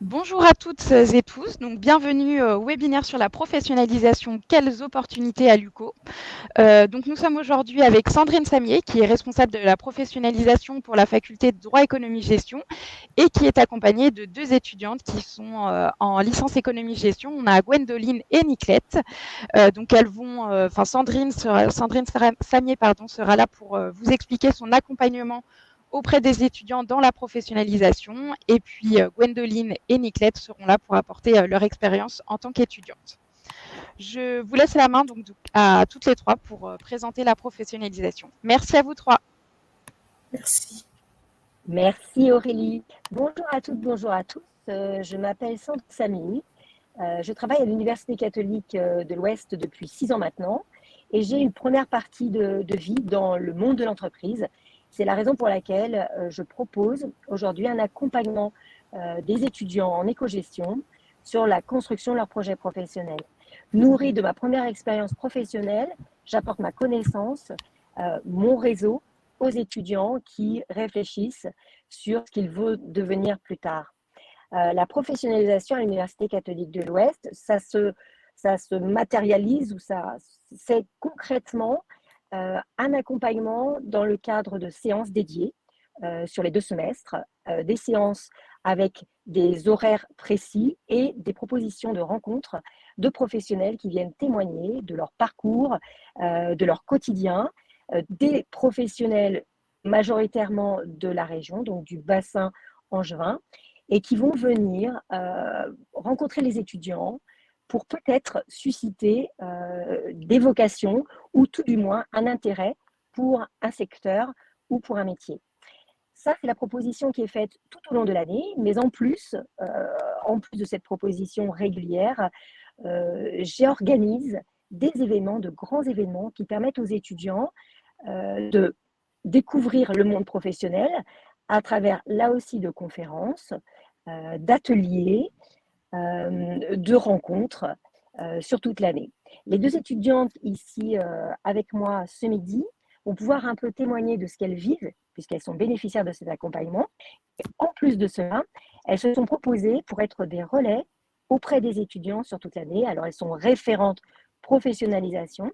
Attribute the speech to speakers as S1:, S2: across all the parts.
S1: Bonjour à toutes et tous, donc bienvenue au webinaire sur la professionnalisation, quelles opportunités à l'UCO. Donc nous sommes aujourd'hui avec Sandrine Samier, qui est responsable de la professionnalisation pour la faculté de droit économie gestion et qui est accompagnée de deux étudiantes qui sont en licence économie gestion. On a Gwendoline et Niclette. Donc elles vont, Sandrine Samier sera là pour vous expliquer son accompagnement auprès des étudiants dans la professionnalisation. Et puis Gwendoline et Niclette seront là pour apporter leur expérience en tant qu'étudiantes. Je vous laisse la main donc à toutes les trois pour présenter la professionnalisation. Merci à vous trois.
S2: Merci.
S3: Merci Aurélie. Bonjour à toutes, bonjour à tous. Je m'appelle Sandrine Samier. Je travaille à l'Université catholique de l'Ouest depuis 6 ans maintenant et j'ai une première partie de vie dans le monde de l'entreprise. C'est la raison pour laquelle je propose aujourd'hui un accompagnement des étudiants en éco-gestion sur la construction de leur projet professionnel. Nourrie de ma première expérience professionnelle, j'apporte ma connaissance, mon réseau aux étudiants qui réfléchissent sur ce qu'ils veulent devenir plus tard. La professionnalisation à l'Université catholique de l'Ouest, ça se matérialise ou c'est concrètement un accompagnement dans le cadre de séances dédiées sur les 2 semestres, des séances avec des horaires précis et des propositions de rencontres de professionnels qui viennent témoigner de leur parcours, de leur quotidien, des professionnels majoritairement de la région, donc du bassin angevin, et qui vont venir rencontrer les étudiants pour peut-être susciter des vocations ou tout du moins un intérêt pour un secteur ou pour un métier. Ça, c'est la proposition qui est faite tout au long de l'année, mais en plus de cette proposition régulière, j'organise des événements, de grands événements qui permettent aux étudiants de découvrir le monde professionnel à travers, là aussi, de conférences, d'ateliers, de rencontres sur toute l'année. Les deux étudiantes ici avec moi ce midi vont pouvoir un peu témoigner de ce qu'elles vivent, puisqu'elles sont bénéficiaires de cet accompagnement. Et en plus de cela, elles se sont proposées pour être des relais auprès des étudiants sur toute l'année. Alors, elles sont référentes professionnalisation.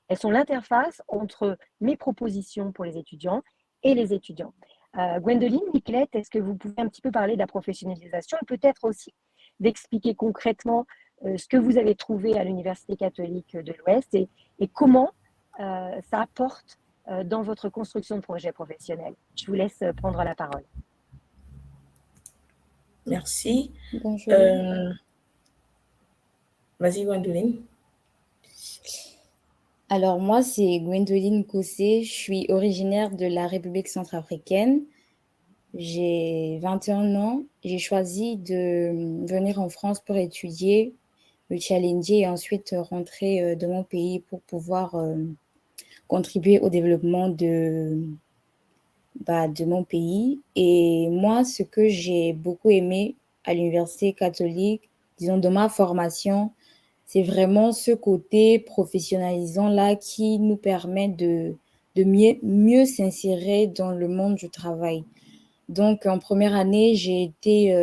S3: Elles sont l'interface entre mes propositions pour les étudiants et les étudiants. Gwendoline, Niclette, est-ce que vous pouvez un petit peu parler de la professionnalisation et peut-être aussi d'expliquer concrètement ce que vous avez trouvé à l'Université catholique de l'Ouest et comment ça apporte dans votre construction de projet professionnel. Je vous laisse prendre la parole.
S2: Merci.
S4: Bonjour.
S2: Vas-y, Gwendoline.
S4: Alors moi, c'est Gwendoline Kossé. Je suis originaire de la République centrafricaine. J'ai 21 ans. J'ai choisi de venir en France pour étudier, me challenger et ensuite rentrer dans mon pays pour pouvoir contribuer au développement de mon pays. Et moi, ce que j'ai beaucoup aimé à l'Université catholique, disons, de ma formation, c'est vraiment ce côté professionnalisant là qui nous permet de mieux s'insérer dans le monde du travail. Donc, en première année, j'ai été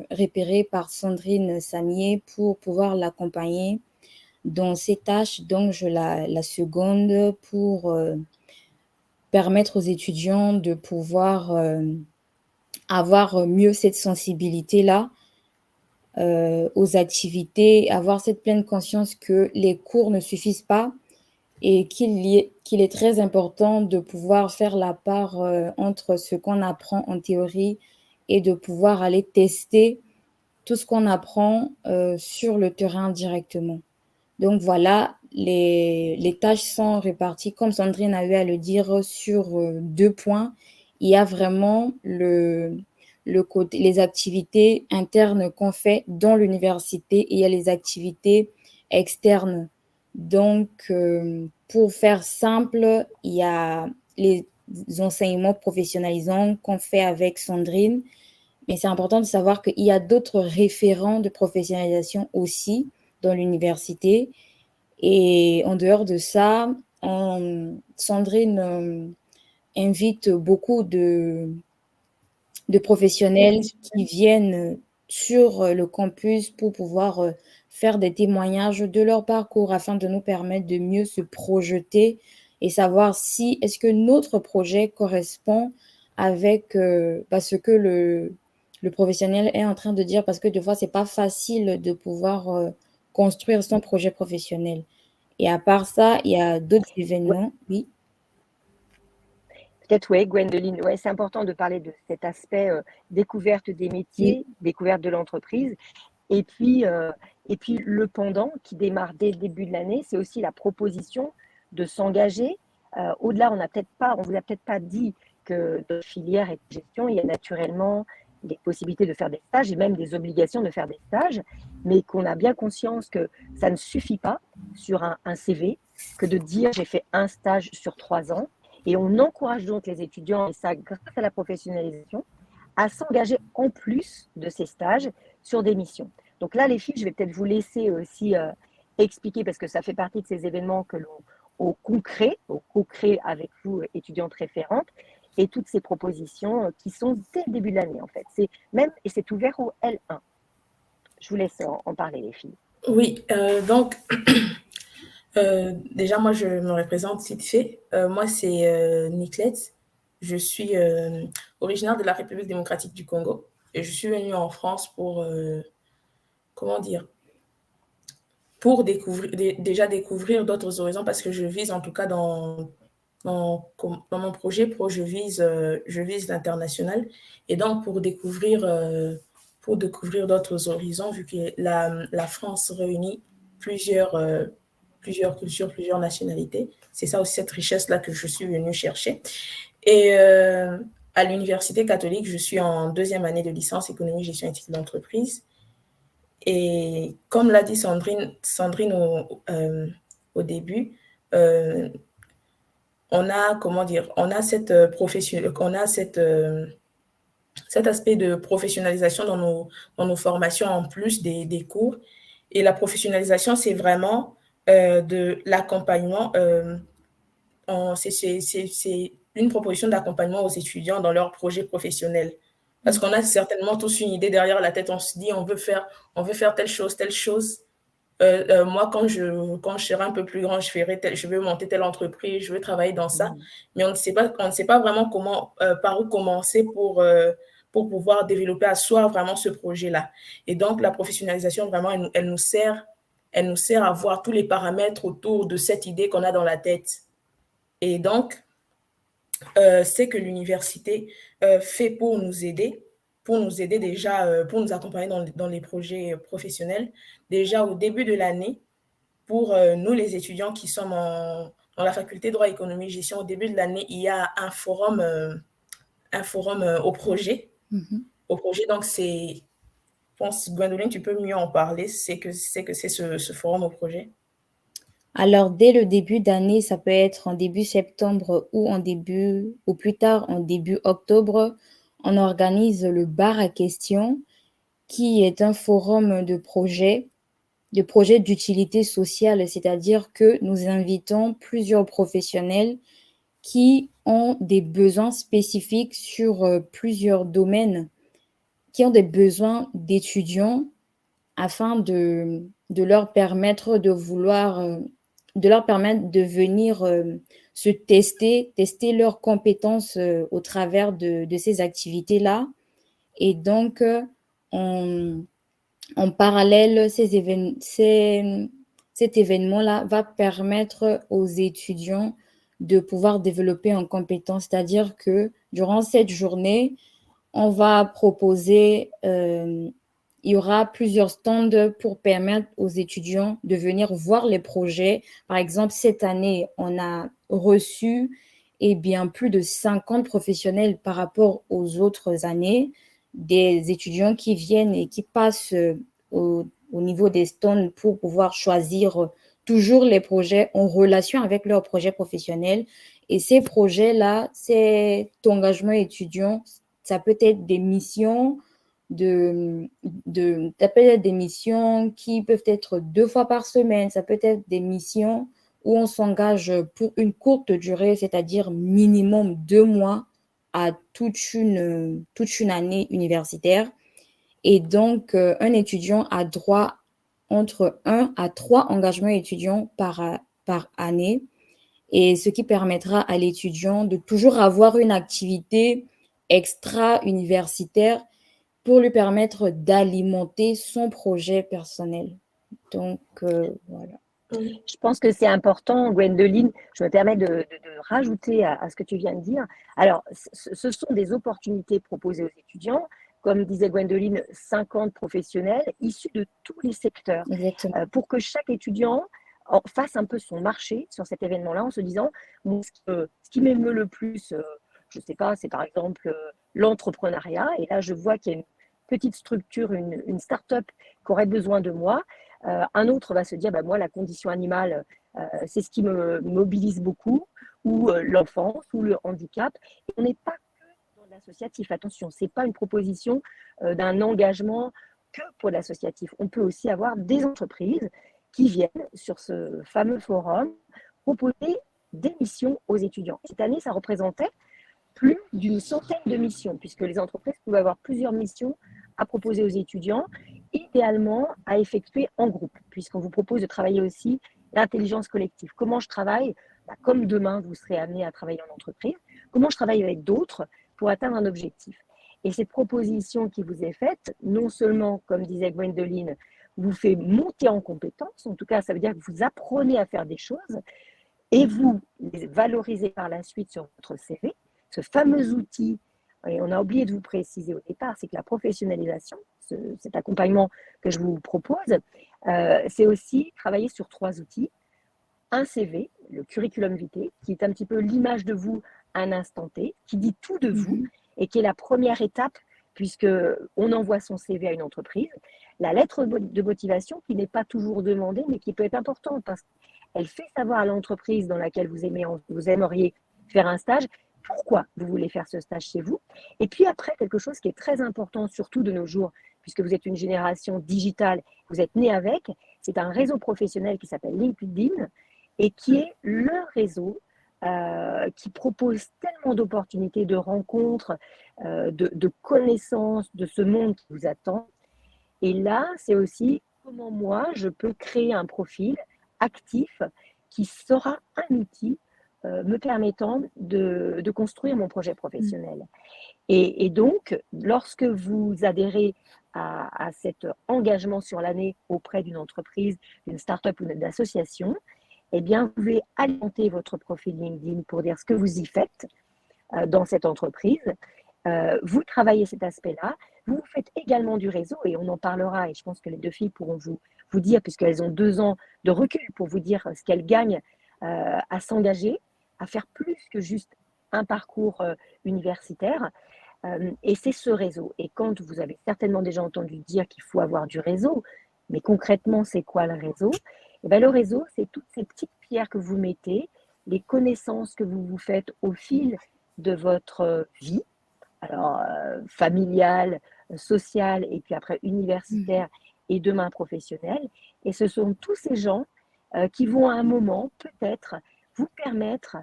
S4: repérée par Sandrine Samier pour pouvoir l'accompagner dans ses tâches. Donc, je la seconde pour permettre aux étudiants de pouvoir avoir mieux cette sensibilité-là aux activités, avoir cette pleine conscience que les cours ne suffisent pas et qu'il est très important de pouvoir faire la part entre ce qu'on apprend en théorie et de pouvoir aller tester tout ce qu'on apprend sur le terrain directement. Donc voilà, les tâches sont réparties, comme Sandrine a eu à le dire, sur 2 points. Il y a vraiment le côté, les activités internes qu'on fait dans l'université et il y a les activités externes. Donc, pour faire simple, il y a les enseignements professionnalisants qu'on fait avec Sandrine, mais c'est important de savoir qu'il y a d'autres référents de professionnalisation aussi dans l'université. Et en dehors de ça, Sandrine invite beaucoup de professionnels qui viennent sur le campus pour pouvoir faire des témoignages de leur parcours afin de nous permettre de mieux se projeter et savoir si est-ce que notre projet correspond avec ce que le professionnel est en train de dire, parce que des fois, c'est pas facile de pouvoir construire son projet professionnel. Et à part ça, il y a d'autres événements, oui.
S3: Peut-être, oui, Gwendoline, ouais, c'est important de parler de cet aspect découverte des métiers, découverte de l'entreprise. Et puis le pendant qui démarre dès le début de l'année, c'est aussi la proposition de s'engager. Au-delà, on vous a peut-être pas dit que dans la filière et de gestion, il y a naturellement des possibilités de faire des stages et même des obligations de faire des stages, mais qu'on a bien conscience que ça ne suffit pas sur un CV que de dire j'ai fait un stage sur 3 ans. Et on encourage donc les étudiants, et ça grâce à la professionnalisation, à s'engager en plus de ces stages sur des missions. Donc là, les filles, je vais peut-être vous laisser aussi expliquer, parce que ça fait partie de ces événements que l'on co-crée avec vous, étudiantes référentes, et toutes ces propositions qui sont dès le début de l'année, en fait. Et c'est ouvert au L1. Je vous laisse en parler, les filles.
S2: Oui, donc, déjà, moi, je me représente vite fait. Moi, c'est Niclette. Je suis originaire de la République démocratique du Congo. Et je suis venue en France pour, comment dire, pour déjà découvrir d'autres horizons, parce que je vise, en tout cas, dans mon projet pro, je vise l'international. Et donc, pour découvrir d'autres horizons, vu que la France réunit plusieurs cultures, plusieurs nationalités. C'est ça aussi, cette richesse-là que je suis venue chercher. Et à l'Université catholique, je suis en 2e année de licence économie, gestion éthique d'entreprise. Et comme l'a dit Sandrine au début, on a cet aspect de professionnalisation dans nos formations en plus des cours. Et la professionnalisation, c'est vraiment de l'accompagnement. C'est une proposition d'accompagnement aux étudiants dans leur projet professionnel. Parce qu'on a certainement tous une idée derrière la tête. On se dit, on veut faire telle chose, telle chose. Moi, quand je serai un peu plus grand, je veux monter telle entreprise, je veux travailler dans ça. Mais on ne sait pas vraiment par où commencer pour pouvoir développer à soi vraiment ce projet-là. Et donc, la professionnalisation, vraiment, elle nous sert à voir tous les paramètres autour de cette idée qu'on a dans la tête. Et donc, c'est que l'université fait pour nous aider déjà, pour nous accompagner dans les projets professionnels, déjà au début de l'année, pour nous les étudiants qui sommes dans la faculté droit, économie, gestion. Au début de l'année, il y a un forum au projet. Au projet, donc je pense, Gwendoline, tu peux mieux en parler, c'est ce forum au projet.
S4: Alors, dès le début d'année, ça peut être en début septembre ou plus tard en début octobre, on organise le bar à questions, qui est un forum de projets d'utilité sociale, c'est-à-dire que nous invitons plusieurs professionnels qui ont des besoins spécifiques sur plusieurs domaines, qui ont des besoins d'étudiants afin de leur permettre de venir se tester leurs compétences au travers de ces activités-là. Et donc, en parallèle, cet événement-là va permettre aux étudiants de pouvoir développer en compétences, c'est-à-dire que durant cette journée, on va proposer, il y aura plusieurs stands pour permettre aux étudiants de venir voir les projets. Par exemple, cette année, on a reçu plus de 50 professionnels par rapport aux autres années, des étudiants qui viennent et qui passent au niveau des stands pour pouvoir choisir toujours les projets en relation avec leurs projets professionnels. Et ces projets-là, cet engagement étudiant, ça peut être des missions ça peut être des missions qui peuvent être 2 fois par semaine, ça peut être des missions où on s'engage pour une courte durée, c'est-à-dire minimum 2 mois à toute une année universitaire. Et donc, un étudiant a droit entre 1 à 3 engagements étudiants par année, et ce qui permettra à l'étudiant de toujours avoir une activité extra-universitaire pour lui permettre d'alimenter son projet personnel. Donc, voilà.
S3: Je pense que c'est important, Gwendoline. Je me permets de rajouter à ce que tu viens de dire. Alors, ce sont des opportunités proposées aux étudiants. Comme disait Gwendoline, 50 professionnels issus de tous les secteurs,
S4: Exactement.
S3: pour que chaque étudiant fasse un peu son marché sur cet événement-là en se disant, bon, ce qui m'émeut le plus, je ne sais pas, c'est par exemple l'entrepreneuriat. Et là, je vois qu'il y a une petite structure, une start-up qui aurait besoin de moi. Un autre va se dire, bah, moi, la condition animale, c'est ce qui me mobilise beaucoup, ou l'enfance, ou le handicap. Et on n'est pas que dans l'associatif. Attention, ce n'est pas une proposition d'un engagement que pour l'associatif. On peut aussi avoir des entreprises qui viennent sur ce fameux forum proposer des missions aux étudiants. Cette année, ça représentait plus d'une centaine de missions, puisque les entreprises pouvaient avoir plusieurs missions à proposer aux étudiants, idéalement à effectuer en groupe, puisqu'on vous propose de travailler aussi l'intelligence collective. Comment je travaille? Comme demain, vous serez amené à travailler en entreprise, comment je travaille avec d'autres pour atteindre un objectif? Et cette proposition qui vous est faite, non seulement, comme disait Gwendoline, vous fait monter en compétences, en tout cas, ça veut dire que vous apprenez à faire des choses et vous les valorisez par la suite sur votre CV, ce fameux outil, et on a oublié de vous préciser au départ, c'est que la professionnalisation, cet accompagnement que je vous propose, c'est aussi travailler sur 3 outils. Un CV, le curriculum vitae, qui est un petit peu l'image de vous à un instant T, qui dit tout de vous et qui est la première étape puisqu'on envoie son CV à une entreprise. La lettre de motivation qui n'est pas toujours demandée mais qui peut être importante parce qu'elle fait savoir à l'entreprise dans laquelle vous aimeriez faire un stage pourquoi vous voulez faire ce stage chez vous. Et puis après, quelque chose qui est très important, surtout de nos jours, puisque vous êtes une génération digitale, vous êtes né avec, c'est un réseau professionnel qui s'appelle LinkedIn et qui est le réseau qui propose tellement d'opportunités, de rencontres, de connaissances de ce monde qui vous attend. Et là, c'est aussi comment moi, je peux créer un profil actif qui sera un outil me permettant de construire mon projet professionnel. Et donc, lorsque vous adhérez à cet engagement sur l'année auprès d'une entreprise, d'une start-up ou d'une association, eh bien, vous pouvez alimenter votre profil LinkedIn pour dire ce que vous y faites dans cette entreprise. Vous travaillez cet aspect-là. Vous faites également du réseau et on en parlera. Et je pense que les 2 filles pourront vous dire, puisqu'elles ont 2 ans de recul pour vous dire ce qu'elles gagnent à s'engager, à faire plus que juste un parcours universitaire. Et c'est ce réseau. Et quand vous avez certainement déjà entendu dire qu'il faut avoir du réseau, mais concrètement, c'est quoi le réseau? Et bien, le réseau, c'est toutes ces petites pierres que vous mettez, les connaissances que vous vous faites au fil de votre vie, alors familiale, sociale, et puis après universitaire, et demain professionnelle. Et ce sont tous ces gens qui vont à un moment, peut-être, vous permettre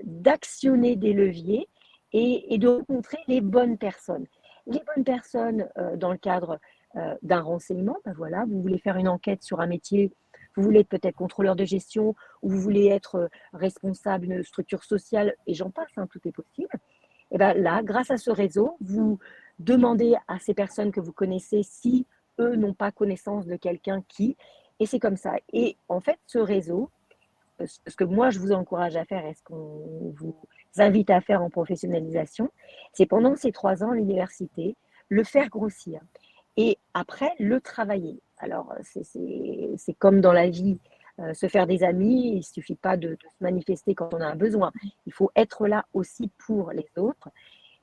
S3: d'actionner des leviers et de rencontrer les bonnes personnes. Les bonnes personnes dans le cadre d'un renseignement, ben voilà, vous voulez faire une enquête sur un métier, vous voulez être peut-être contrôleur de gestion, ou vous voulez être responsable d'une structure sociale, et j'en passe, hein, tout est possible. Et bien là, grâce à ce réseau, vous demandez à ces personnes que vous connaissez si eux n'ont pas connaissance de quelqu'un qui, et c'est comme ça. Et en fait, ce réseau, ce que moi je vous encourage à faire et ce qu'on vous invite à faire en professionnalisation, c'est pendant ces 3 ans à l'université, le faire grossir et après le travailler. Alors c'est comme dans la vie, se faire des amis, il ne suffit pas de se manifester quand on a un besoin, il faut être là aussi pour les autres.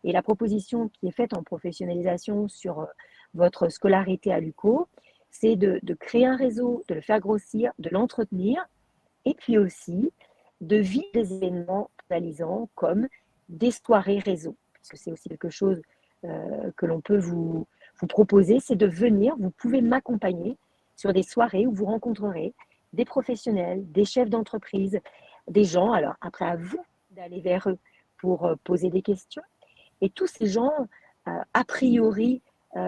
S3: Et la proposition qui est faite en professionnalisation sur votre scolarité à l'UCO, c'est de créer un réseau, de le faire grossir, de l'entretenir, et puis aussi de vivre des événements réalisants comme des soirées réseau. Parce que c'est aussi quelque chose que l'on peut vous proposer, c'est de venir, vous pouvez m'accompagner sur des soirées où vous rencontrerez des professionnels, des chefs d'entreprise, des gens, alors après à vous d'aller vers eux pour poser des questions. Et tous ces gens, a priori,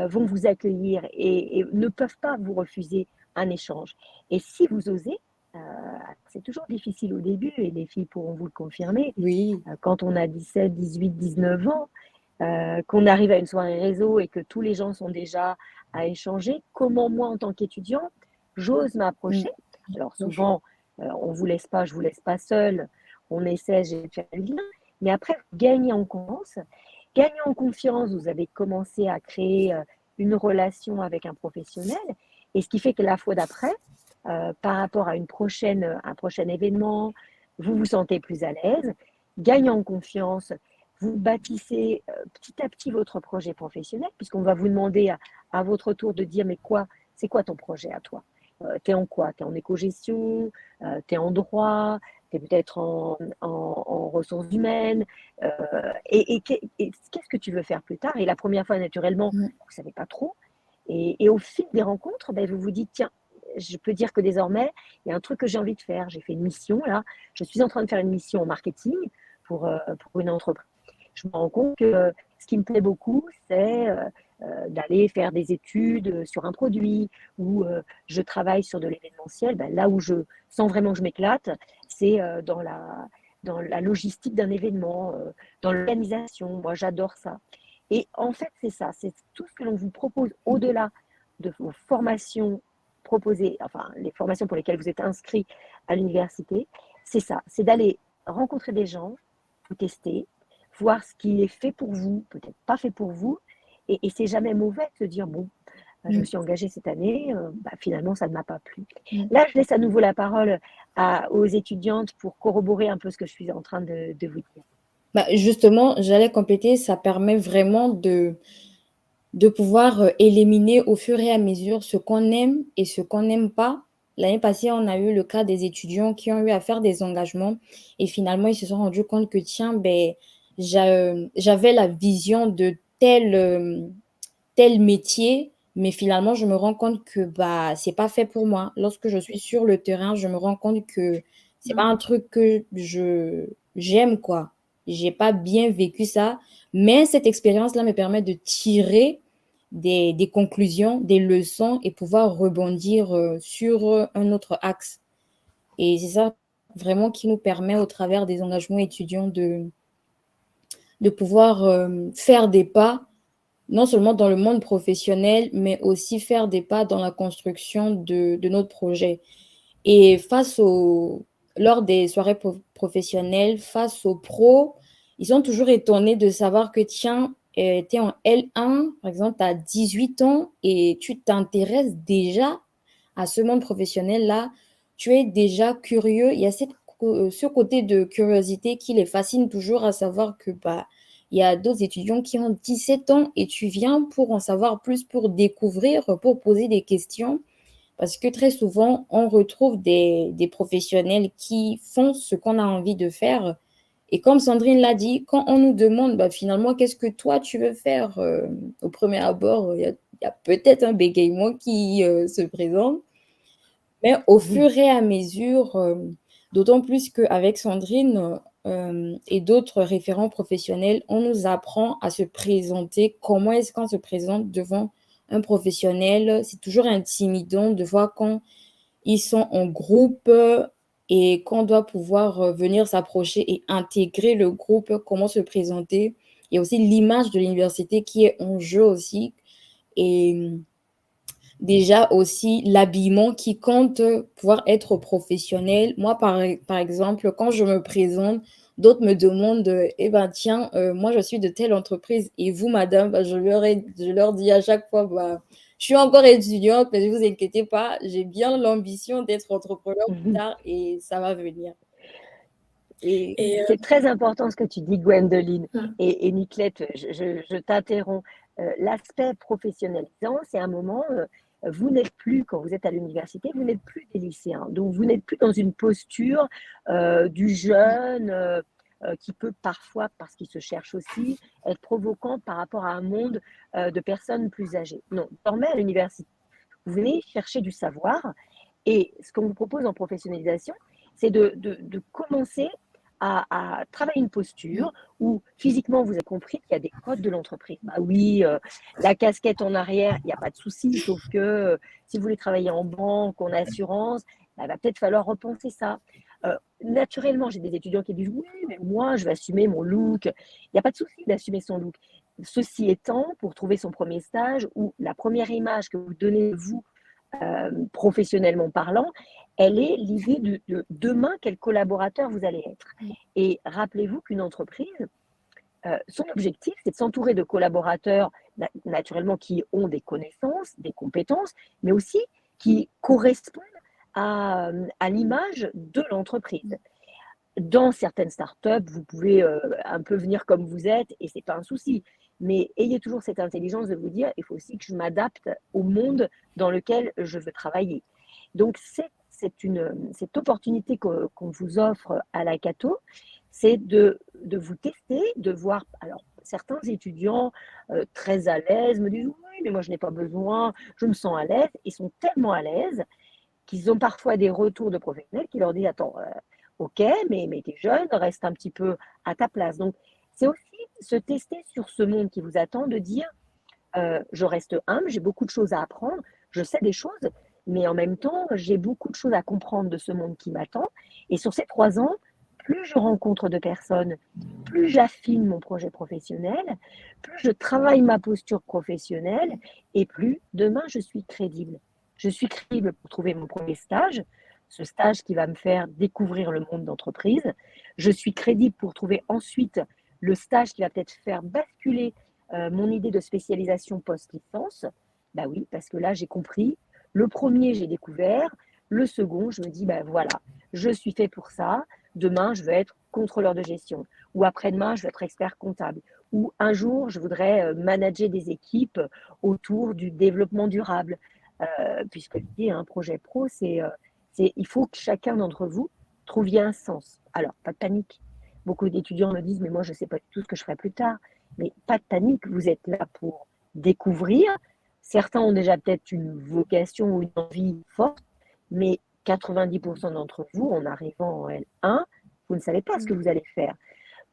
S3: vont vous accueillir et ne peuvent pas vous refuser un échange. Et si vous osez, c'est toujours difficile au début, et les filles pourront vous le confirmer,
S4: Oui,
S3: quand on a 17, 18, 19 ans, qu'on arrive à une soirée réseau et que tous les gens sont déjà à échanger, comment moi, en tant qu'étudiant, j'ose m'approcher. Alors souvent, on ne vous laisse pas, je ne vous laisse pas seul, on essaie de faire le lien, mais après, vous gagnez en confiance. Gagnez en confiance, vous avez commencé à créer une relation avec un professionnel, et ce qui fait que la fois d'après, par rapport à un prochain événement, vous vous sentez plus à l'aise, gagnez en confiance, vous bâtissez petit à petit votre projet professionnel, puisqu'on va vous demander à votre tour de dire, mais c'est quoi ton projet à toi? Tu es en quoi? Tu es en éco-gestion, tu es en droit, tu es peut-être en ressources humaines, et qu'est-ce que tu veux faire plus tard? Et la première fois, naturellement, vous ne savez pas trop. Et au fil des rencontres, vous vous dites, tiens, je peux dire que désormais, il y a un truc que j'ai envie de faire. J'ai fait une mission, là. Je suis en train de faire une mission en marketing pour une entreprise. Je me rends compte que ce qui me plaît beaucoup, c'est d'aller faire des études sur un produit ou je travaille sur de l'événementiel. Là où je sens vraiment que je m'éclate, c'est dans la logistique d'un événement, dans l'organisation. Moi, j'adore ça. Et en fait, c'est ça, c'est tout ce que l'on vous propose au-delà de vos formations proposées, enfin, les formations pour lesquelles vous êtes inscrit à l'université, c'est ça, c'est d'aller rencontrer des gens, vous tester, voir ce qui est fait pour vous, peut-être pas fait pour vous, et c'est jamais mauvais de se dire, bon, je me suis engagée cette année, finalement, ça ne m'a pas plu. Là, je laisse à nouveau la parole aux étudiantes pour corroborer un peu ce que je suis en train de vous dire.
S4: Justement, j'allais compléter, ça permet vraiment de pouvoir éliminer au fur et à mesure ce qu'on aime et ce qu'on n'aime pas. L'année passée, on a eu le cas des étudiants qui ont eu à faire des engagements et finalement, ils se sont rendus compte que, tiens, j'avais la vision de tel métier, mais finalement, je me rends compte que c'est pas fait pour moi. Lorsque je suis sur le terrain, je me rends compte que c'est pas un truc que j'aime, quoi. J'ai pas bien vécu ça, mais cette expérience-là me permet de tirer des conclusions, des leçons et pouvoir rebondir sur un autre axe. Et c'est ça vraiment qui nous permet, au travers des engagements étudiants, de pouvoir faire des pas, non seulement dans le monde professionnel, mais aussi faire des pas dans la construction de notre projet. Et lors des soirées professionnelles, face aux pros, ils sont toujours étonnés de savoir que, tiens, tu es en L1, par exemple, tu as 18 ans et tu t'intéresses déjà à ce monde professionnel-là. Tu es déjà curieux. Il y a ce côté de curiosité qui les fascine toujours, à savoir que il y a d'autres étudiants qui ont 17 ans et tu viens pour en savoir plus, pour découvrir, pour poser des questions. Parce que très souvent, on retrouve des professionnels qui font ce qu'on a envie de faire. Et comme Sandrine l'a dit, quand on nous demande finalement qu'est-ce que toi tu veux faire, au premier abord, il y a peut-être un bégaiement qui se présente. Mais au fur et à mesure, d'autant plus qu'avec Sandrine et d'autres référents professionnels, on nous apprend à se présenter. Comment est-ce qu'on se présente devant un professionnel? C'est toujours intimidant de voir quand ils sont en groupe et qu'on doit pouvoir venir s'approcher et intégrer le groupe, comment se présenter. Il y a aussi l'image de l'université qui est en jeu aussi. Et déjà aussi l'habillement qui compte, pouvoir être professionnel. Moi, par exemple, quand je me présente, d'autres me demandent, tiens, moi, je suis de telle entreprise et vous, madame, je leur dis à chaque fois, je suis encore étudiante, mais ne vous inquiétez pas, j'ai bien l'ambition d'être entrepreneur plus tard et ça va venir.
S3: C'est très important ce que tu dis, Gwendoline. Et Niclette, je t'interromps. L'aspect professionnalisant, c'est un moment, vous n'êtes plus, quand vous êtes à l'université, vous n'êtes plus des lycéens. Donc, vous n'êtes plus dans une posture du jeune qui peut parfois, parce qu'il se cherche aussi, être provocant par rapport à un monde de personnes plus âgées. Non, désormais, à l'université, vous venez chercher du savoir. Et ce qu'on vous propose en professionnalisation, c'est de commencer à travailler une posture où physiquement, vous avez compris qu'il y a des codes de l'entreprise. Bah oui, la casquette en arrière, il n'y a pas de souci, sauf que si vous voulez travailler en banque, en assurance, il va peut-être falloir repenser ça. Naturellement, j'ai des étudiants qui disent oui, mais moi, je vais assumer mon look. Il n'y a pas de souci d'assumer son look. Ceci étant, pour trouver son premier stage ou la première image que vous donnez, vous, professionnellement parlant, elle est l'idée de demain, quel collaborateur vous allez être. Et rappelez-vous qu'une entreprise, son objectif, c'est de s'entourer de collaborateurs, naturellement, qui ont des connaissances, des compétences, mais aussi qui correspondent à l'image de l'entreprise. Dans certaines startups, vous pouvez un peu venir comme vous êtes et ce n'est pas un souci. Mais ayez toujours cette intelligence de vous dire, il faut aussi que je m'adapte au monde dans lequel je veux travailler. Donc, cette opportunité qu'on vous offre à la Cato, c'est de vous tester, de voir. Alors, certains étudiants très à l'aise me disent, oui, mais moi, je n'ai pas besoin, je me sens à l'aise. Ils sont tellement à l'aise qu'ils ont parfois des retours de professionnels qui leur disent, attends, ok, mais tu es jeune, reste un petit peu à ta place. Donc, c'est aussi se tester sur ce monde qui vous attend, de dire, je reste humble, j'ai beaucoup de choses à apprendre, je sais des choses, mais en même temps, j'ai beaucoup de choses à comprendre de ce monde qui m'attend. Et sur ces 3 ans, plus je rencontre de personnes, plus j'affine mon projet professionnel, plus je travaille ma posture professionnelle, et plus demain, je suis crédible. Je suis crédible pour trouver mon premier stage, ce stage qui va me faire découvrir le monde d'entreprise. Je suis crédible pour trouver ensuite le stage qui va peut-être faire basculer mon idée de spécialisation post-licence. Bah oui, parce que là, j'ai compris. Le premier, j'ai découvert. Le second, je me dis, bah voilà, je suis fait pour ça. Demain, je veux être contrôleur de gestion. Ou après-demain, je veux être expert comptable. Ou un jour, je voudrais manager des équipes autour du développement durable. Puisque un projet pro, il faut que chacun d'entre vous trouviez un sens. Alors, pas de panique. Beaucoup d'étudiants me disent, mais moi, je ne sais pas du tout ce que je ferai plus tard. Mais pas de panique, vous êtes là pour découvrir. Certains ont déjà peut-être une vocation ou une envie forte, mais 90% d'entre vous, en arrivant en L1, vous ne savez pas ce que vous allez faire.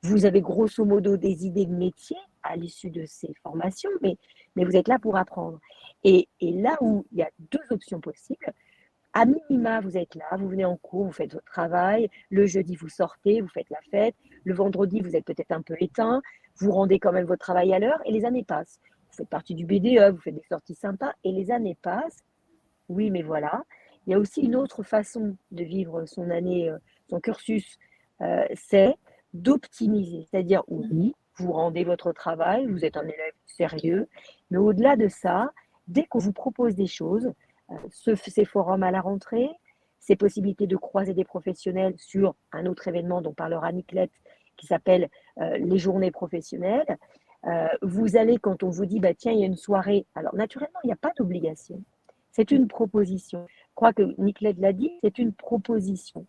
S3: Vous avez grosso modo des idées de métier à l'issue de ces formations, mais vous êtes là pour apprendre. Et là où il y a 2 options possibles, à minima, vous êtes là, vous venez en cours, vous faites votre travail, le jeudi, vous sortez, vous faites la fête, le vendredi, vous êtes peut-être un peu éteint, vous rendez quand même votre travail à l'heure et les années passent. Vous faites partie du BDE, vous faites des sorties sympas et les années passent. Oui, mais voilà. Il y a aussi une autre façon de vivre son année, son cursus, c'est d'optimiser. C'est-à-dire, oui, vous rendez votre travail, vous êtes un élève sérieux, mais au-delà de ça, dès qu'on vous propose des choses, ces forums à la rentrée, ces possibilités de croiser des professionnels sur un autre événement dont parlera Niclette, qui s'appelle les journées professionnelles. Vous allez, quand on vous dit, bah, tiens, il y a une soirée, alors naturellement, il n'y a pas d'obligation. C'est une proposition. Je crois que Niclette l'a dit, c'est une proposition.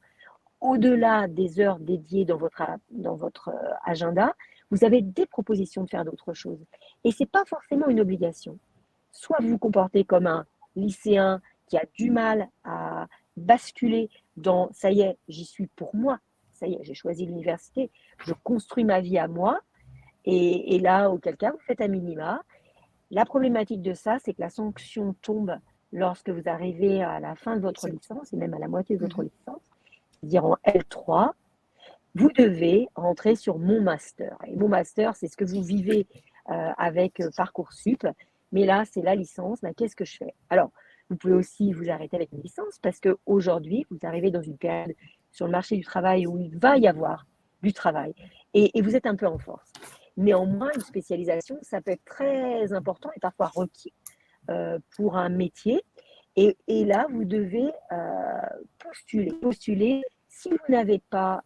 S3: Au-delà des heures dédiées dans votre agenda, vous avez des propositions de faire d'autres choses. Et ce n'est pas forcément une obligation. Soit vous vous comportez comme un lycéen qui a du mal à basculer dans « ça y est, j'y suis pour moi, ça y est, j'ai choisi l'université, je construis ma vie à moi », et là, auquel cas, vous faites un minima. La problématique de ça, c'est que la sanction tombe lorsque vous arrivez à la fin de votre licence, et même à la moitié de votre licence, c'est-à-dire en L3, vous devez rentrer sur mon master. Et mon master, c'est ce que vous vivez avec Parcoursup. Mais là, c'est la licence. Ben, qu'est-ce que je fais? Alors, vous pouvez aussi vous arrêter avec une licence parce qu'aujourd'hui, vous arrivez dans une période sur le marché du travail où il va y avoir du travail et vous êtes un peu en force. Néanmoins, une spécialisation, ça peut être très important et parfois requis pour un métier. Et là, vous devez postuler. Si vous n'avez pas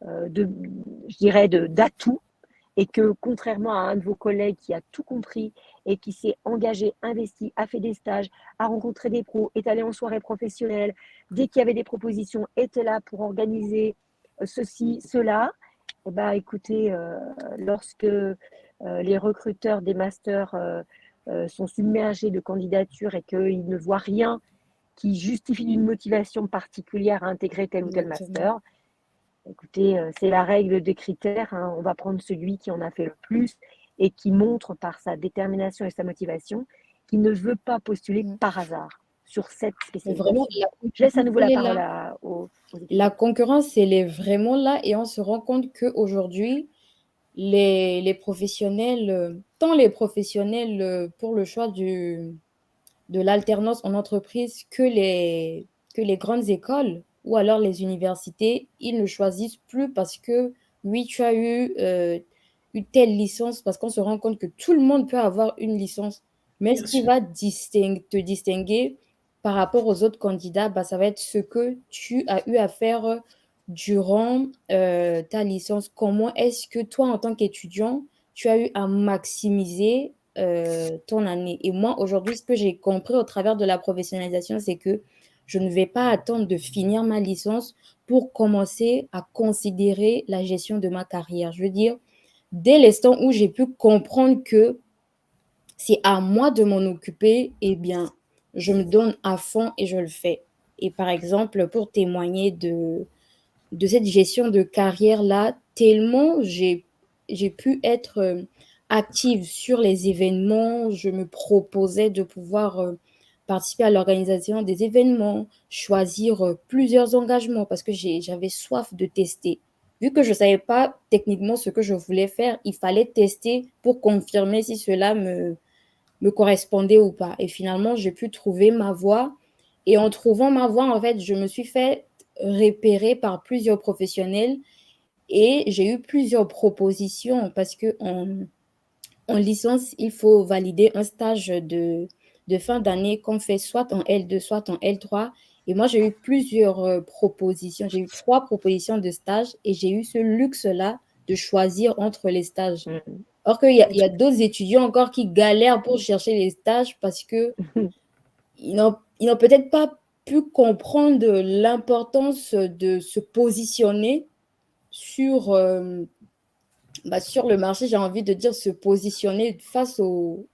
S3: d'atout, et que contrairement à un de vos collègues qui a tout compris et qui s'est engagé, investi, a fait des stages, a rencontré des pros, est allé en soirée professionnelle, dès qu'il y avait des propositions, était là pour organiser ceci, cela, eh ben, écoutez, lorsque les recruteurs des masters sont submergés de candidatures et qu'ils ne voient rien qui justifie d'une motivation particulière à intégrer tel ou tel master, Écoutez, c'est la règle des critères, hein. On va prendre celui qui en a fait le plus et qui montre par sa détermination et sa motivation qu'il ne veut pas postuler par hasard sur cette
S4: Mais vraiment,
S3: spécialisation. Je laisse à nouveau
S4: elle
S3: la
S4: est
S3: parole
S4: là.
S3: aux
S4: La
S3: étudiants.
S4: concurrence, elle est vraiment là et on se rend compte qu'aujourd'hui, les professionnels, tant les professionnels pour le choix de l'alternance en entreprise que les grandes écoles ou alors les universités, ils ne choisissent plus parce que, oui, tu as eu telle licence, parce qu'on se rend compte que tout le monde peut avoir une licence. Mais ce
S2: Bien
S4: qui
S2: sûr.
S4: va te distinguer par rapport aux autres candidats, bah, ça va être ce que tu as eu à faire durant ta licence. Comment est-ce que toi, en tant qu'étudiant, tu as eu à maximiser ton année. Et moi, aujourd'hui, ce que j'ai compris au travers de la professionnalisation, c'est que je ne vais pas attendre de finir ma licence pour commencer à considérer la gestion de ma carrière. Je veux dire, dès l'instant où j'ai pu comprendre que c'est à moi de m'en occuper, eh bien, je me donne à fond et je le fais. Et par exemple, pour témoigner de cette gestion de carrière-là, tellement j'ai pu être active sur les événements. Je me proposais de pouvoir participer à l'organisation des événements, choisir plusieurs engagements parce que j'avais soif de tester. Vu que je ne savais pas techniquement ce que je voulais faire, il fallait tester pour confirmer si cela me correspondait ou pas. Et finalement, j'ai pu trouver ma voie. Et en trouvant ma voie, en fait, je me suis fait repérer par plusieurs professionnels et j'ai eu plusieurs propositions parce que en licence, il faut valider un stage de fin d'année qu'on fait soit en L2, soit en L3. Et moi, j'ai eu plusieurs propositions. J'ai eu 3 propositions de stage et j'ai eu ce luxe-là de choisir entre les stages.
S3: Mmh.
S4: Or il y a d'autres étudiants encore qui galèrent pour chercher les stages parce que ils n'ont peut-être pas pu comprendre l'importance de se positionner sur, sur le marché, j'ai envie de dire se positionner face aux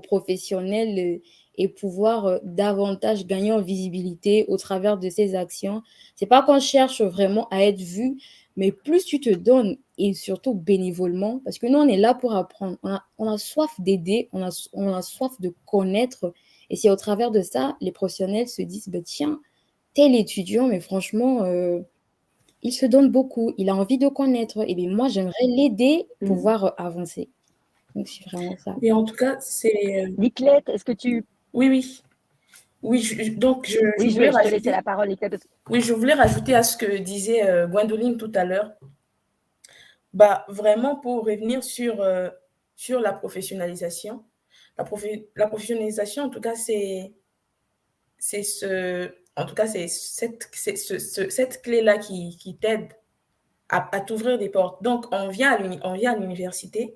S4: professionnels et pouvoir davantage gagner en visibilité au travers de ces actions. C'est pas qu'on cherche vraiment à être vu, mais plus tu te donnes et surtout bénévolement, parce que nous, on est là pour apprendre. On a soif d'aider, on a soif de connaître. Et c'est au travers de ça, les professionnels se disent, bah, tiens, tel étudiant, mais franchement, il se donne beaucoup, il a envie de connaître. Et bien moi, j'aimerais l'aider,
S3: Mmh.
S4: pouvoir avancer. Donc, c'est vraiment ça.
S2: Et en tout cas, c'est...
S3: Niclette, est-ce que tu...
S2: Oui, oui. Oui, donc je
S3: Oui,
S2: voulais
S3: je te laissais la
S2: rajouter...
S3: parole, Niclette.
S2: Oui, je voulais rajouter à ce que disait Gwendoline tout à l'heure. Bah, vraiment, pour revenir sur la professionnalisation, la professionnalisation, en tout cas, en tout cas, c'est cette clé-là qui t'aide à t'ouvrir des portes. Donc, on vient à l'université,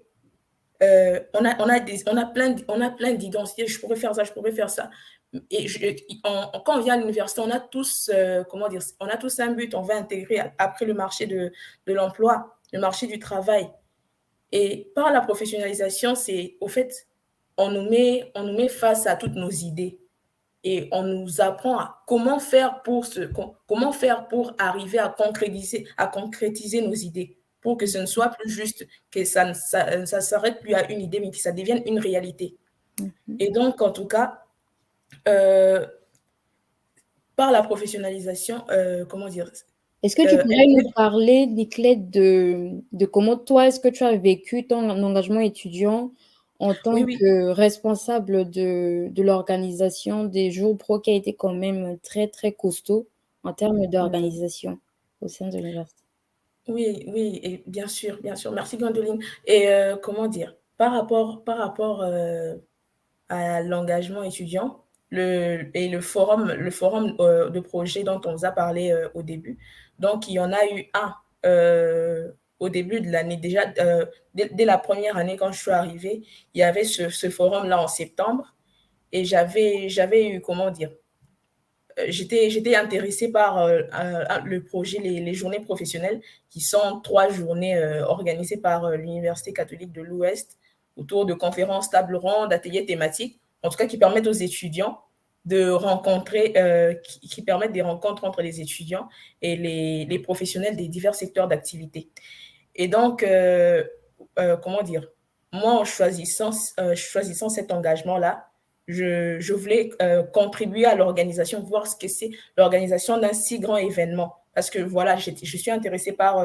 S2: on a plein d'identités, je pourrais faire ça, je pourrais faire ça. Et quand on vient à l'université, on a tous, comment dire, on a tous un but, on va intégrer après le marché de l'emploi, le marché du travail. Et par la professionnalisation, c'est au fait, on nous met face à toutes nos idées et on nous apprend à comment faire pour arriver à concrétiser nos idées, pour que ce ne soit plus juste que ça s'arrête plus à une idée, mais que ça devienne une réalité. Et donc, en tout cas, euh, par la professionnalisation, comment dire,
S4: Est-ce que tu pourrais nous parler, Niclette, de comment toi, est-ce que tu as vécu ton engagement étudiant en tant
S2: oui, oui.
S4: que responsable de l'organisation des jours pro qui a été quand même très, très costaud en termes d'organisation au sein de l'université?
S2: Oui, oui, et bien sûr, bien sûr. Merci Gwendoline. Et comment dire, par rapport à l'engagement étudiant et le forum de projet dont on vous a parlé au début. Donc, il y en a eu un au début de l'année. Déjà, dès la première année, quand je suis arrivée, il y avait ce forum-là en septembre. Et j'avais eu, comment dire, j'étais intéressée par le projet, les journées professionnelles, qui sont 3 journées organisées par l'Université catholique de l'Ouest autour de conférences, tables rondes, ateliers thématiques, en tout cas qui permettent aux étudiants de rencontrer, qui permettent des rencontres entre les étudiants et les professionnels des divers secteurs d'activité. Et donc, comment dire, moi, en choisissant cet engagement-là, je voulais contribuer à l'organisation, voir ce que c'est l'organisation d'un si grand événement. Parce que voilà, je suis intéressée par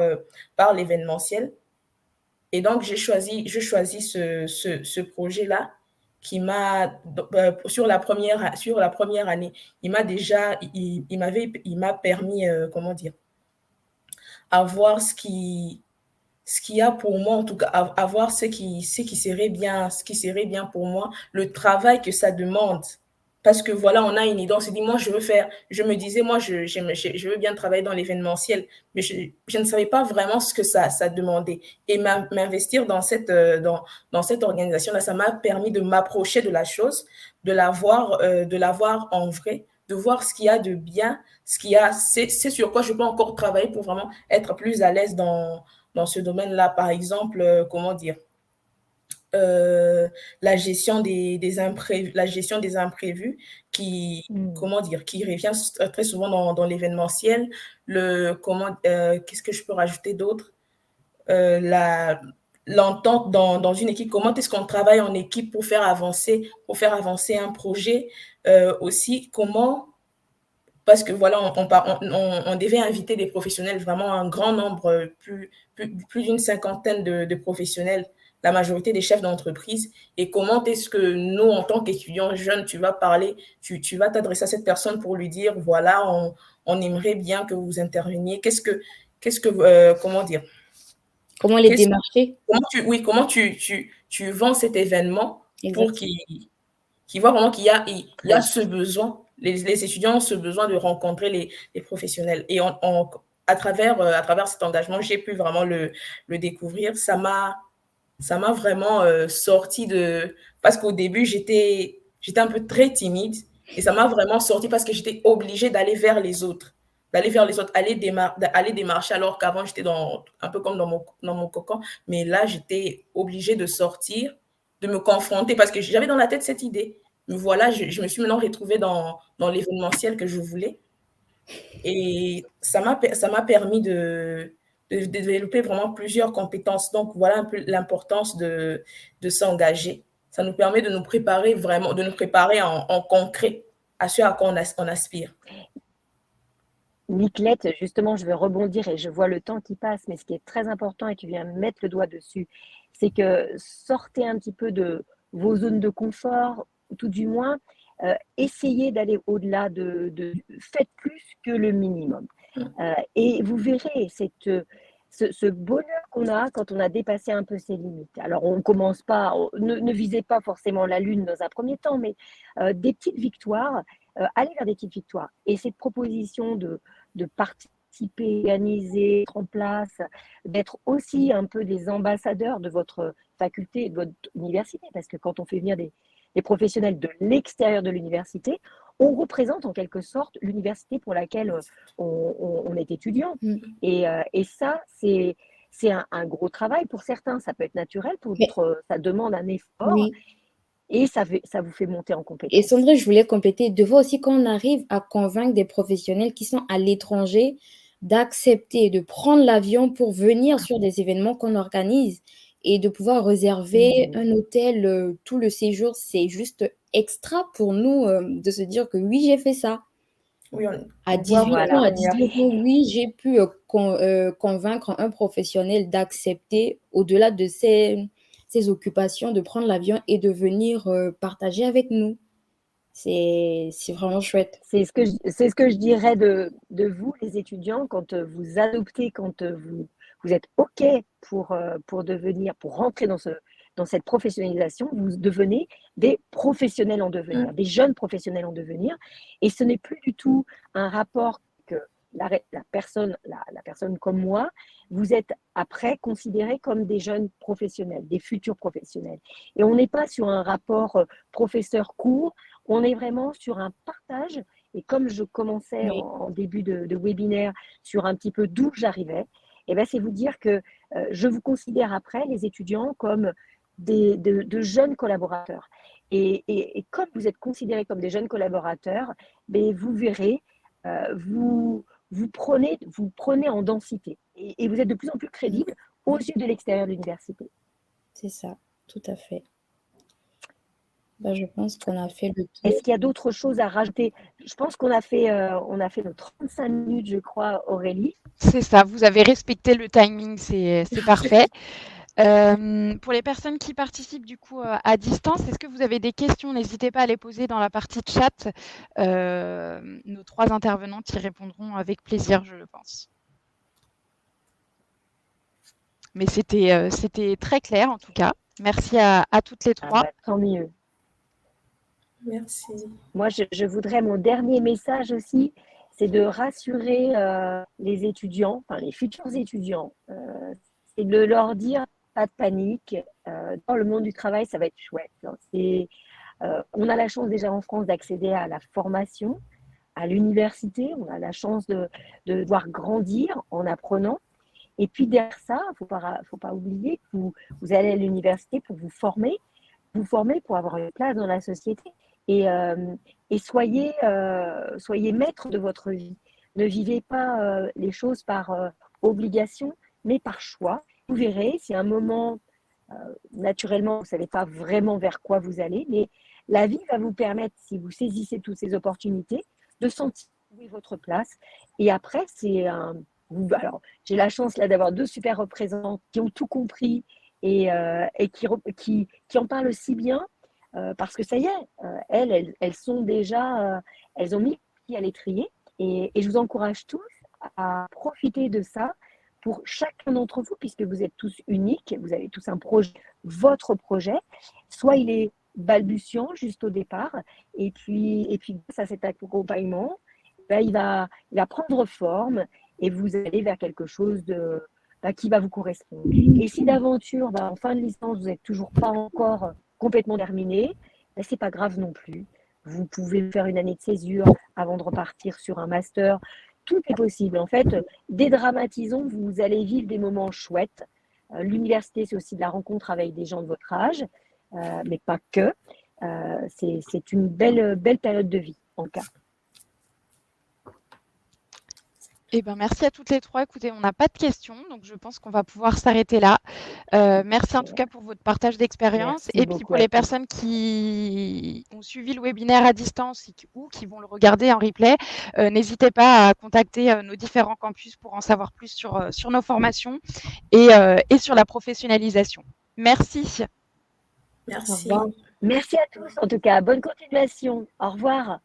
S2: l'événementiel. Et donc, je choisis ce projet-là qui m'a, sur la première année, il m'a permis, comment dire, avoir ce qu'il y a pour moi, en tout cas, avoir ce qui serait bien pour moi, le travail que ça demande. Parce que voilà, on a une idée, on se dit, moi, je me disais, moi, je veux bien travailler dans l'événementiel, mais je ne savais pas vraiment ce que ça demandait. Et m'investir dans cette organisation-là, ça m'a permis de m'approcher de la chose, de la voir en vrai, de voir ce qu'il y a de bien, c'est sur quoi je peux encore travailler pour vraiment être plus à l'aise dans ce domaine-là. Par exemple, comment dire, la gestion des imprévus comment dire, qui revient très souvent dans l'événementiel. Qu'est-ce que je peux rajouter d'autre? L'entente dans une équipe, comment est-ce qu'on travaille en équipe pour faire avancer un projet, aussi parce que voilà, on devait inviter des professionnels, vraiment un grand nombre, plus d'une cinquantaine de professionnels, la majorité des chefs d'entreprise. Et comment est-ce que nous, en tant qu'étudiants jeunes, tu vas t'adresser à cette personne pour lui dire, voilà, on aimerait bien que vous interveniez. Comment dire?
S4: Comment les démarcher?
S2: Comment tu vends cet événement pour qu'il voit vraiment qu'il y a ce besoin. Les étudiants ont ce besoin de rencontrer les professionnels. Et à travers cet engagement, j'ai pu vraiment le découvrir. Ça m'a vraiment sorti de... Parce qu'au début, j'étais un peu très timide. Et ça m'a vraiment sorti parce que j'étais obligée d'aller vers les autres. Aller démarcher, alors qu'avant, j'étais un peu comme dans mon cocon. Mais là, j'étais obligée de sortir, de me confronter, parce que j'avais dans la tête cette idée. Mais voilà, je me suis maintenant retrouvée dans l'événementiel que je voulais. Et ça m'a permis de développer vraiment plusieurs compétences. Donc, voilà un peu l'importance de s'engager. Ça nous permet de nous préparer en concret à ce à quoi on aspire.
S3: Nicolette, justement, je vais rebondir et je vois le temps qui passe, mais ce qui est très important, et tu viens mettre le doigt dessus, c'est que sortez un petit peu de vos zones de confort, tout du moins, essayez d'aller au-delà faites plus que le minimum. Et vous verrez ce bonheur qu'on a quand on a dépassé un peu ses limites. Alors, on commence pas, ne visez pas forcément la lune dans un premier temps, mais des petites victoires, allez vers des petites victoires. Et cette proposition de participer, organiser, mettre en place, d'être aussi un peu des ambassadeurs de votre faculté et de votre université, parce que quand on fait venir des professionnels de l'extérieur de l'université, on représente en quelque sorte l'université pour laquelle on est étudiant. Et ça, c'est un gros travail. Pour certains, ça peut être naturel, pour d'autres, ça demande un effort.
S4: Oui.
S3: Et ça vous fait monter en compétence.
S4: Et Sandrine, je voulais compléter. De voir aussi quand on arrive à convaincre des professionnels qui sont à l'étranger d'accepter, de prendre l'avion pour venir sur des événements qu'on organise et de pouvoir réserver un hôtel, tout le séjour, c'est juste extra pour nous de se dire que oui, j'ai fait ça.
S2: Oui,
S4: à 18 ans, à 19 ans, oui, j'ai pu convaincre un professionnel d'accepter, au-delà de ses occupations, de prendre l'avion et de venir partager avec nous. C'est vraiment chouette.
S3: C'est ce que je dirais de vous, les étudiants, quand vous adoptez, quand vous êtes OK pour rentrer dans cette professionnalisation, vous devenez des professionnels en devenir, des jeunes professionnels en devenir. Et ce n'est plus du tout un rapport que la personne comme moi, vous êtes après considérés comme des jeunes professionnels, des futurs professionnels. Et on n'est pas sur un rapport professeur-cours, on est vraiment sur un partage. Et comme je commençais en début de webinaire sur un petit peu d'où j'arrivais, eh ben, c'est vous dire que je vous considère après, les étudiants, comme de jeunes collaborateurs. Et comme vous êtes considérés comme des jeunes collaborateurs, mais vous verrez, vous prenez en densité et vous êtes de plus en plus crédible aux yeux de l'extérieur de l'université.
S4: C'est ça, tout à fait. Ben, je pense qu'on a fait le tour.
S3: Est-ce qu'il y a d'autres choses à rajouter? Je pense qu'on a fait nos 35 minutes, je crois, Aurélie.
S1: C'est ça, vous avez respecté le timing, c'est parfait. Pour les personnes qui participent du coup à distance, est-ce que vous avez des questions? N'hésitez pas à les poser dans la partie chat. Nos 3 intervenantes y répondront avec plaisir, je le pense. Mais c'était très clair en tout cas. Merci à toutes les 3.
S3: Tant mieux.
S2: Merci.
S3: Moi, je voudrais, mon dernier message aussi, c'est de rassurer les étudiants, enfin les futurs étudiants, c'est de leur dire pas de panique. Dans le monde du travail, ça va être chouette. On a la chance déjà en France d'accéder à la formation, à l'université. On a la chance de devoir grandir en apprenant. Et puis derrière ça, il ne faut pas oublier que vous allez à l'université pour vous former pour avoir une place dans la société. Et soyez maître de votre vie. Ne vivez pas les choses par obligation, mais par choix. Vous verrez, si à un moment, naturellement, vous ne savez pas vraiment vers quoi vous allez, mais la vie va vous permettre, si vous saisissez toutes ces opportunités, de sentir où est votre place. Et après, alors, j'ai la chance là d'avoir 2 super représentantes qui ont tout compris et qui en parlent si bien. Parce que ça y est, elles sont déjà, elles ont mis le pied à l'étrier et je vous encourage tous à profiter de ça pour chacun d'entre vous, puisque vous êtes tous uniques, vous avez tous un projet, votre projet, soit il est balbutiant juste au départ, et puis grâce à cet accompagnement, il va prendre forme et vous allez vers quelque chose qui va vous correspondre. Et si d'aventure, en fin de licence, vous n'êtes toujours pas encore complètement terminé, c'est pas grave non plus. Vous pouvez faire une année de césure avant de repartir sur un master. Tout est possible. En fait, dédramatisons, vous allez vivre des moments chouettes. L'université, c'est aussi de la rencontre avec des gens de votre âge, mais pas que. C'est une belle période de vie en cas.
S1: Eh ben, merci à toutes les 3. Écoutez, on n'a pas de questions, donc je pense qu'on va pouvoir s'arrêter là. Merci en tout cas pour votre partage d'expérience. Et puis pour les personnes qui ont suivi le webinaire à distance ou qui vont le regarder en replay, n'hésitez pas à contacter nos différents campus pour en savoir plus sur nos formations et sur la professionnalisation. Merci.
S2: Merci.
S3: Merci à tous en tout cas. Bonne continuation. Au revoir.